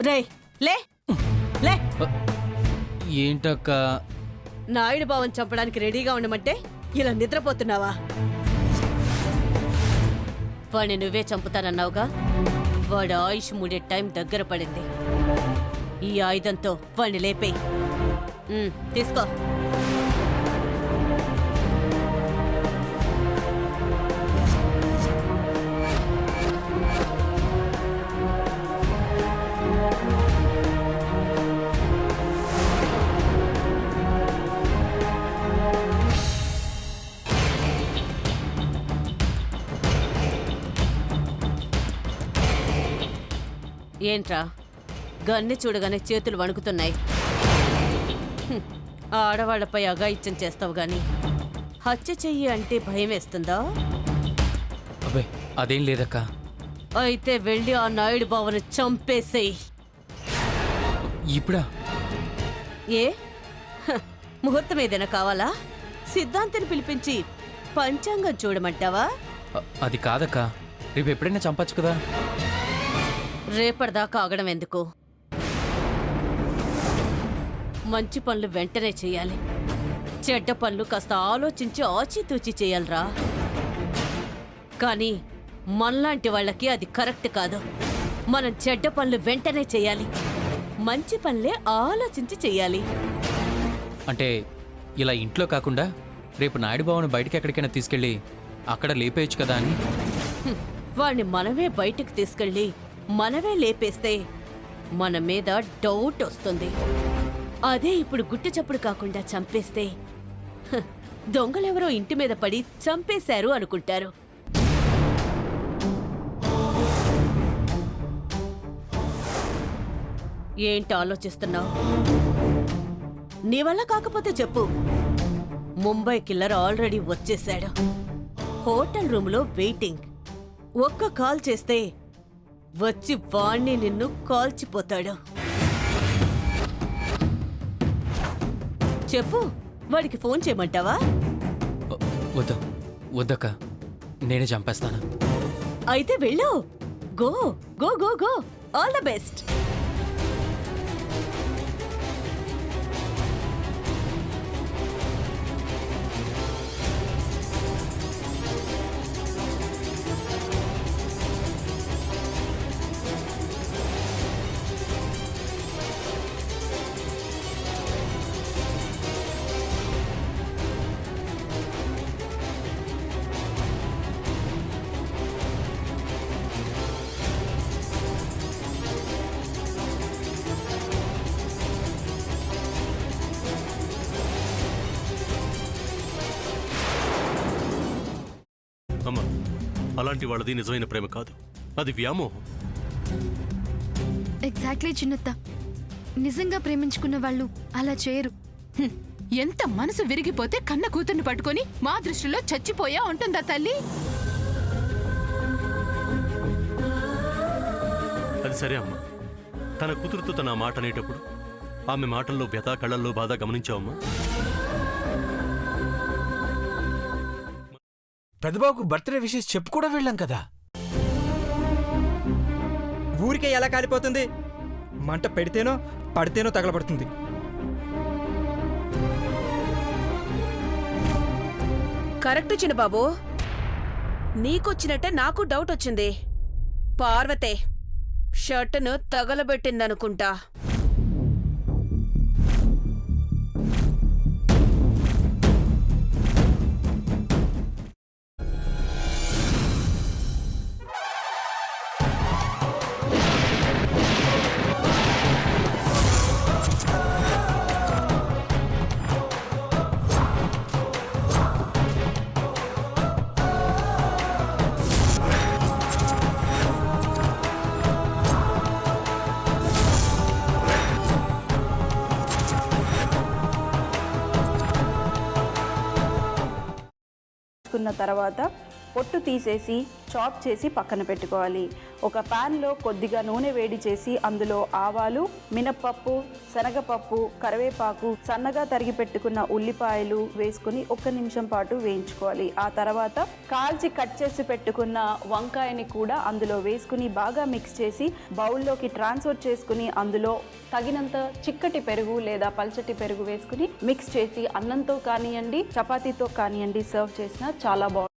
రే లే లే ఏంటక్క? నాయుడు బావని చంపడానికి రెడీగా ఉండమంటే ఇలా నిద్రపోతున్నావా? వాడిని నువ్వే చంపుతానన్నావుగా. వాడు ఆయుష్ ముడే టైం దగ్గర పడింది. ఈ ఆయుధంతో వాడిని లేపేయి. తీసుకో. ఏంట్రా గన్ని చూడగానే చేతులు వణుకుతున్నాయి. ఆడవాళ్లపై అఘాయిత్యం చేస్తావు గాని హత్య చెయ్యి అంటే భయం వేస్తుందా? అబ్బే అదేం లేదక్క. అయితే వెళ్ళి ఆ నాయుడు బావను చంపేసేయ్. ఇప్పుడా? ఏ ముహూర్తం ఏదైనా కావాలా? సిద్ధాంతిని పిలిపించి పంచాంగం చూడమంటావా? అది కాదక్క, రేపు ఎప్పుడైనా చంపచ్చు కదా. రేపటిదాకా ఆగడం ఎందుకు? మంచి పనులు వెంటనే చెయ్యాలి. చెడ్డ పనులు కాస్త ఆలోచించి ఆచితూచి చెయ్యాలరా. కానీ మనలాంటి వాళ్ళకి అది కరెక్ట్ కాదు. మనం చెడ్డ పనులు వెంటనే చెయ్యాలి, మంచి పనులే ఆలోచించి చెయ్యాలి. అంటే ఇలా ఇంట్లో కాకుండా రేపు నాయుడు బావను బయటికి ఎక్కడికైనా తీసుకెళ్ళి అక్కడ లేపేయచ్చు కదా అని. వాణ్ణి మనమే బయటికి తీసుకెళ్ళి మనమే లేపేస్తే మన మీద డౌట్ వస్తుంది. అదే ఇప్పుడు గుట్టు చప్పుడు కాకుండా చంపేస్తే దొంగలెవరో ఇంటి మీద పడి చంపేశారు అనుకుంటారు. ఏంటి ఆలోచిస్తున్నావు? నీ వల్ల కాకపోతే చెప్పు. ముంబై కిల్లర్ ఆల్రెడీ వచ్చేశాడు. హోటల్ రూమ్లో వెయిటింగ్. ఒక్క కాల్ చేస్తే వచ్చి వాణ్ణి నిన్ను కాల్చిపోతాడు. చెప్పు, వాడికి ఫోన్ చేయమంటావా? వద్దక్క, నేనే చంపేస్తాను. అయితే వెళ్ళు. Go go go go. All the best. అమ్మా, అలాంటి వాళ్ళది నిజమైన ప్రేమ కాదు, అది వ్యామోహం. ఎగ్జాక్ట్లీ చిన్నత్త. నిజంగా ప్రేమించుకున్న వాళ్ళు అలా చేయరు. ఎంత మనసు విరిగిపోతే కన్న కూతుర్ని పట్టుకొని మా దృష్టిలో చచ్చిపోయా ఉంటుందా తల్లి? అది సరే అమ్మా, తన కూతురుతో తన మాట అనేటప్పుడు ఆమె మాటల్లో వ్యథ, కళ్ళల్లో బాధ గమనించావమ్మా? పెద్దబాబుకు బర్త్డే విషెస్ చెప్పు కూడా వెళ్ళాం కదా. ఊరికే ఎలా కాలిపోతుంది? మంట పెడితేనో పడితేనో తగలబడుతుంది. కరెక్ట్ చిన్నబాబు, నీకొచ్చినట్టే నాకు డౌట్ వచ్చింది. పార్వతే షర్టును తగలబెట్టిందనుకుంటా. తర్వాత పొట్టు తీసేసి చాప్ చేసి పక్కన పెట్టుకోవాలి. ఒక ప్యాన్లో కొద్దిగా నూనె వేడి చేసి అందులో ఆవాలు, మినప్పప్పు, శనగపప్పు, కరివేపాకు, సన్నగా తరిగి పెట్టుకున్న ఉల్లిపాయలు వేసుకుని 1 నిమిషం పాటు వేయించుకోవాలి. ఆ తర్వాత కాల్చి కట్ చేసి పెట్టుకున్న వంకాయని కూడా అందులో వేసుకుని బాగా మిక్స్ చేసి బౌల్లోకి ట్రాన్స్ఫర్ చేసుకుని అందులో తగినంత చిక్కటి పెరుగు లేదా పల్చటి పెరుగు వేసుకుని మిక్స్ చేసి అన్నంతో కానివ్వండి, చపాతీతో కానివ్వండి సర్వ్ చేసినా చాలా బాగుంటుంది.